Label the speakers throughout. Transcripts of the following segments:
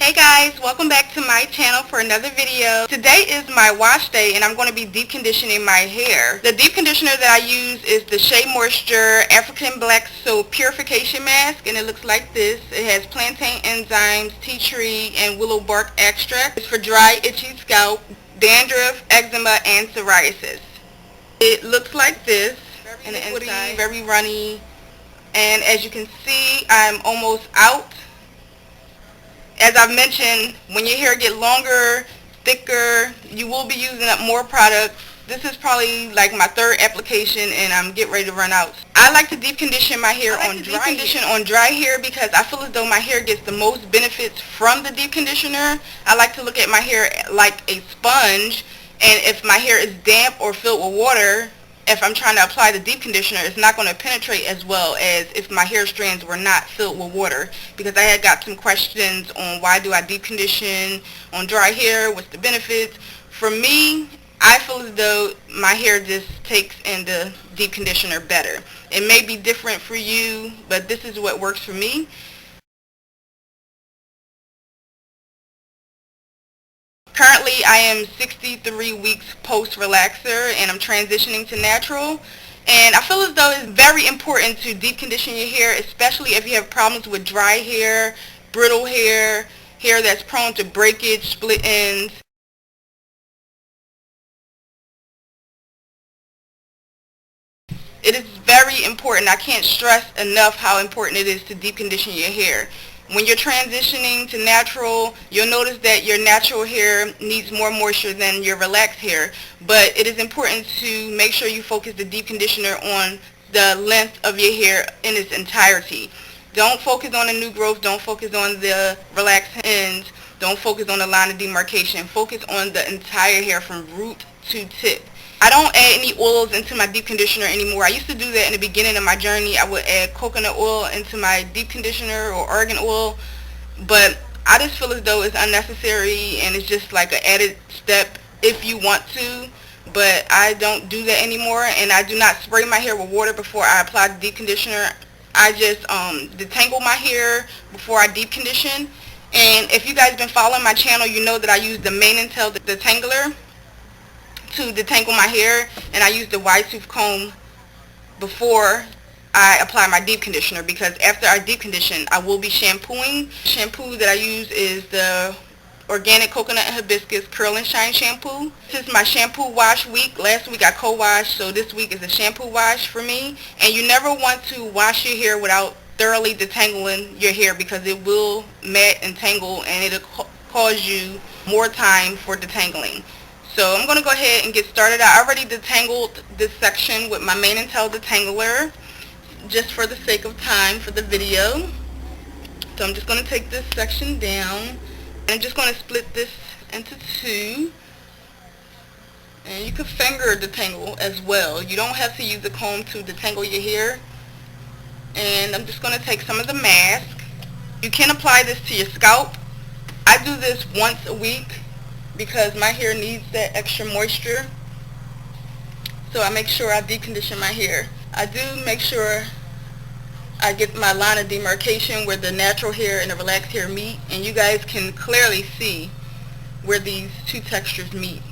Speaker 1: Hey guys, welcome back to my channel for another video. Today is my wash day and I'm going to be deep conditioning my hair. The deep conditioner that I use is the Shea Moisture African Black Soap Purification Mask, and it looks like this. It has plantain enzymes, tea tree, and willow bark extract. It's for dry, itchy scalp, dandruff, eczema, and psoriasis. It looks like this, and the inside very runny, and as you can see, I'm almost out. As I've mentioned, when your hair get longer, thicker, you will be using up more products. This is probably like my third application and I'm getting ready to run out. I like to deep condition my hair on dry hair because I feel as though my hair gets the most benefits from the deep conditioner. I like to look at my hair like a sponge, and if my hair is damp or filled with water, if I'm trying to apply the deep conditioner, it's not going to penetrate as well as if my hair strands were not filled with water, because I had got some questions on why do I deep condition on dry hair, what's the benefits. For me, I feel as though my hair just takes in the deep conditioner better. It may be different for you, but this is what works for me. Currently, I am 63 weeks post-relaxer and I'm transitioning to natural. And I feel as though it's very important to deep condition your hair, especially if you have problems with dry hair, brittle hair, hair that's prone to breakage, split ends. It is very important. I can't stress enough how important it is to deep condition your hair. When you're transitioning to natural, you'll notice that your natural hair needs more moisture than your relaxed hair. But it is important to make sure you focus the deep conditioner on the length of your hair in its entirety. Don't focus on the new growth. Don't focus on the relaxed ends. Don't focus on the line of demarcation. Focus on the entire hair from root to tip. I don't add any oils into my deep conditioner anymore. I used to do that in the beginning of my journey. I would add coconut oil into my deep conditioner or argan oil, but I just feel as though it's unnecessary and it's just like an added step if you want to, but I don't do that anymore, and I do not spray my hair with water before I apply the deep conditioner. I just detangle my hair before I deep condition. And if you guys been following my channel, you know that I use the mane and tail detangler to detangle my hair, and I use the wide tooth comb before I apply my deep conditioner, because after I deep condition I will be shampooing. Shampoo that I use is the organic coconut and hibiscus curl and shine shampoo. This is my shampoo wash week. Last week I co-washed, so this week is a shampoo wash for me. And you never want to wash your hair without thoroughly detangling your hair, because it will mat and tangle and it'll cause you more time for detangling. So I'm going to go ahead and get started. I already detangled this section with my mane and tail detangler just for the sake of time for the video. So I'm just going to take this section down, and I'm just going to split this into two. And you can finger detangle as well. You don't have to use a comb to detangle your hair. And I'm just going to take some of the mask. You can apply this to your scalp. I do this once a week because my hair needs that extra moisture, so I make sure I deep condition my hair. I do make sure I get my line of demarcation where the natural hair and the relaxed hair meet, and you guys can clearly see where these two textures meet.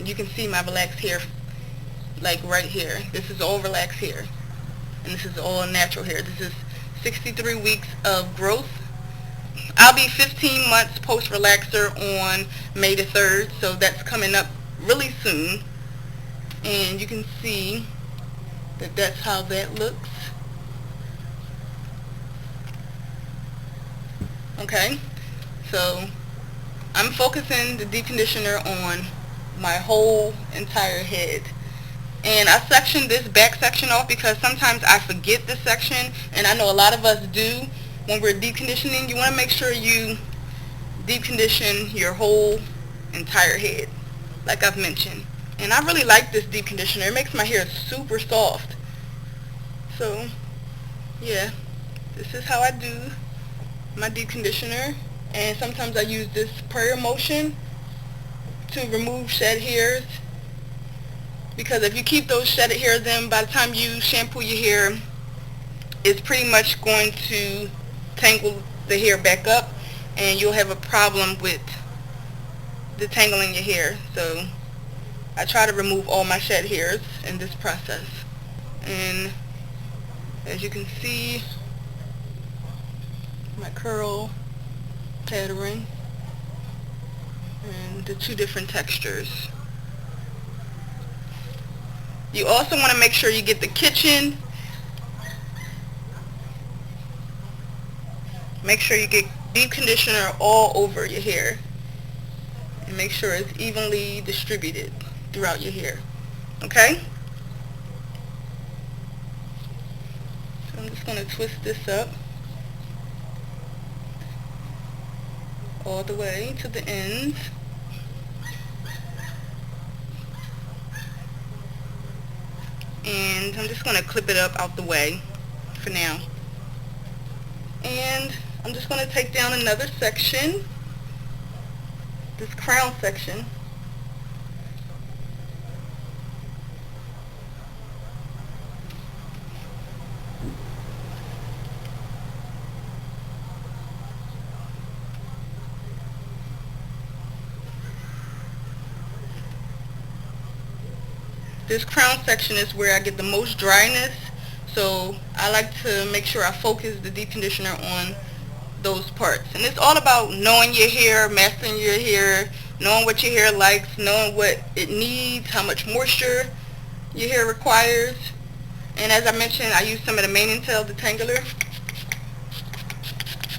Speaker 1: You can see my relaxed hair like right here. This is all relaxed hair and this is all natural hair. This is 63 weeks of growth. I'll be 15 months post-relaxer on May the 3rd, so that's coming up really soon. And you can see that that's how that looks. Okay, so I'm focusing the deep conditioner on my whole entire head. And I sectioned this back section off because sometimes I forget this section, and I know a lot of us do. When we're deep conditioning, you want to make sure you deep condition your whole entire head, like I've mentioned. And I really like this deep conditioner. It makes my hair super soft. So, yeah, this is how I do my deep conditioner. And sometimes I use this prayer motion to remove shed hairs, because if you keep those shedded hairs, then by the time you shampoo your hair, it's pretty much going to tangle the hair back up, and you'll have a problem with detangling your hair. So I try to remove all my shed hairs in this process. And as you can see, my curl pattern and the two different textures. You also want to make sure you get the kitchen. Make sure you get deep conditioner all over your hair. And make sure it's evenly distributed throughout your hair. Okay? So I'm just going to twist this up all the way to the ends. And I'm just going to clip it up out the way for now. And I'm just going to take down another section, this crown section. This crown section is where I get the most dryness, so I like to make sure I focus the deep conditioner on those parts. And it's all about knowing your hair, mastering your hair, knowing what your hair likes, knowing what it needs, how much moisture your hair requires. And as I mentioned, I use some of the mane and tail detangler.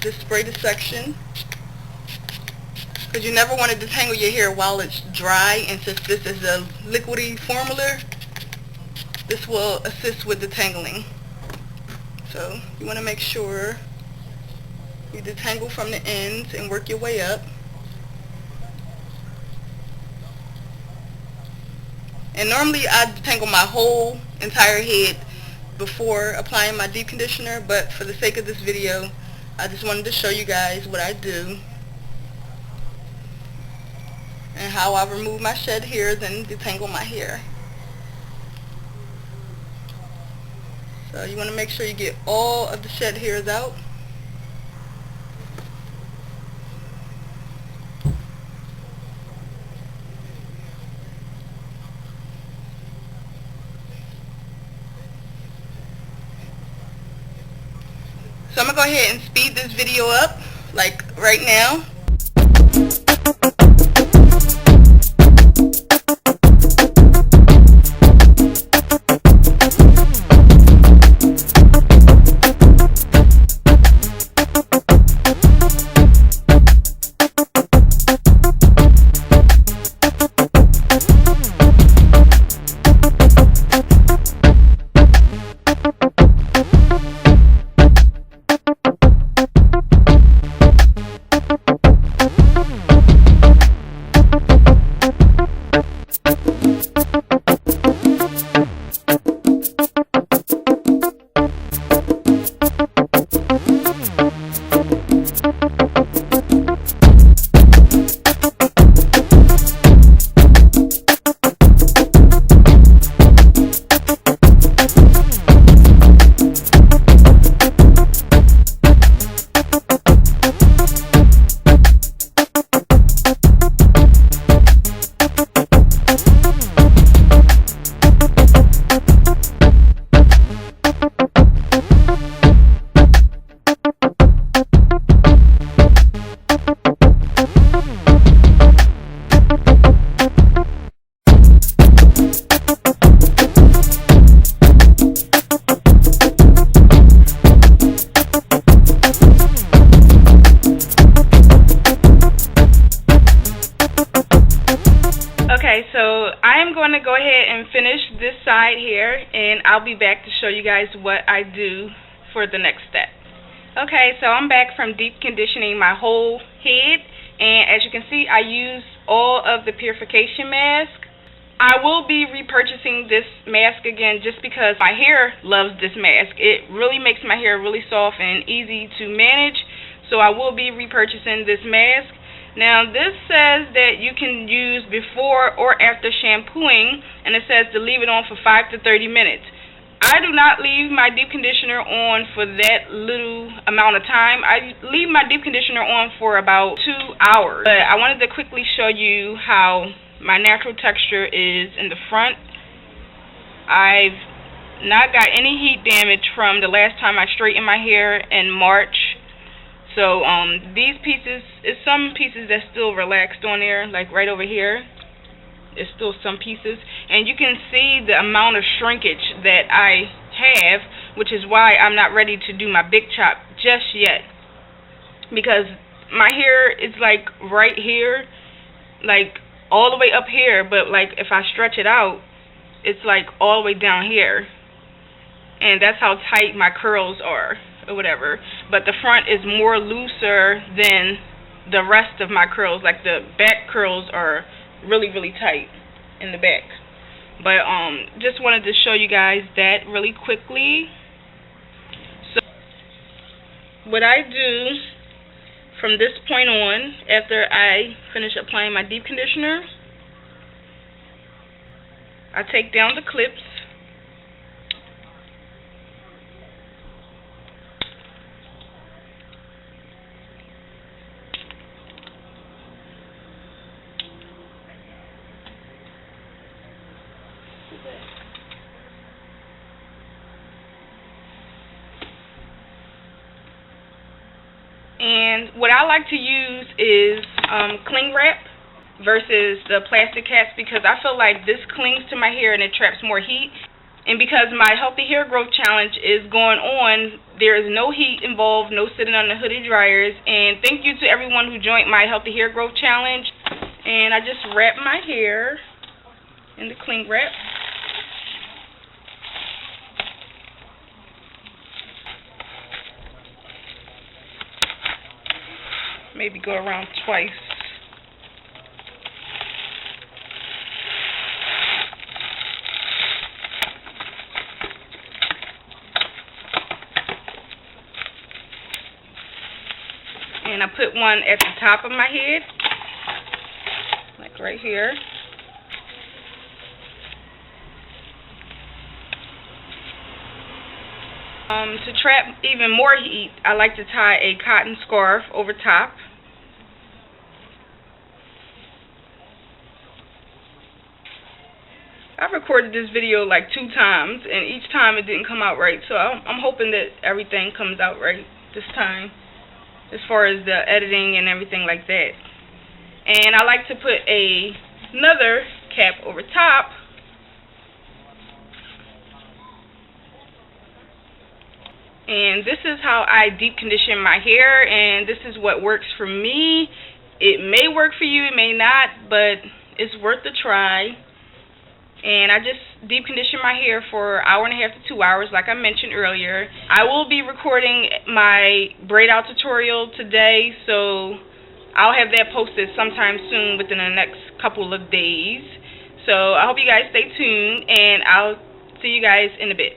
Speaker 1: Just spray the section, because you never want to detangle your hair while it's dry, and since this is a liquidy formula, this will assist with detangling. So you want to make sure you detangle from the ends and work your way up. And normally I detangle my whole entire head before applying my deep conditioner, but for the sake of this video, I just wanted to show you guys what I do and how I remove my shed hairs and detangle my hair. So you want to make sure you get all of the shed hairs out. So I'm going to go ahead and speed this video up, like right now. Okay, so I'm going to go ahead and finish this side here, and I'll be back to show you guys what I do for the next step. Okay, so I'm back from deep conditioning my whole head, and as you can see, I use all of the purification mask. I will be repurchasing this mask again just because my hair loves this mask. It really makes my hair really soft and easy to manage, so I will be repurchasing this mask. Now this says that you can use before or after shampooing, and it says to leave it on for 5 to 30 minutes. I do not leave my deep conditioner on for that little amount of time. I leave my deep conditioner on for about 2 hours. But I wanted to quickly show you how my natural texture is in the front. I've not got any heat damage from the last time I straightened my hair in March. So these pieces, is some pieces that's still relaxed on there, like right over here. There's still some pieces, and you can see the amount of shrinkage that I have, which is why I'm not ready to do my big chop just yet, because my hair is like right here, like all the way up here, but like if I stretch it out, it's like all the way down here, and that's how tight my curls are or whatever. But the front is more looser than the rest of my curls. Like the back curls are really tight in the back. But just wanted to show you guys that really quickly. So what I do from this point on, after I finish applying my deep conditioner, I take down the clips. And what I like to use is cling wrap versus the plastic caps, because I feel like this clings to my hair and it traps more heat. And because my healthy hair growth challenge is going on, there is no heat involved, no sitting on the hooded dryers. And thank you to everyone who joined my healthy hair growth challenge. And I just wrap my hair in the cling wrap. Maybe go around twice. And I put one at the top of my head, like right here. To trap even more heat, I like to tie a cotton scarf over top. I've recorded this video like 2 times, and each time it didn't come out right, so I'm hoping that everything comes out right this time, as far as the editing and everything like that. And I like to put another cap over top. And this is how I deep condition my hair, and this is what works for me. It may work for you, it may not, but it's worth a try. And I just deep condition my hair for an hour and a half to 2 hours, like I mentioned earlier. I will be recording my braid out tutorial today, so I'll have that posted sometime soon within the next couple of days. So I hope you guys stay tuned, and I'll see you guys in a bit.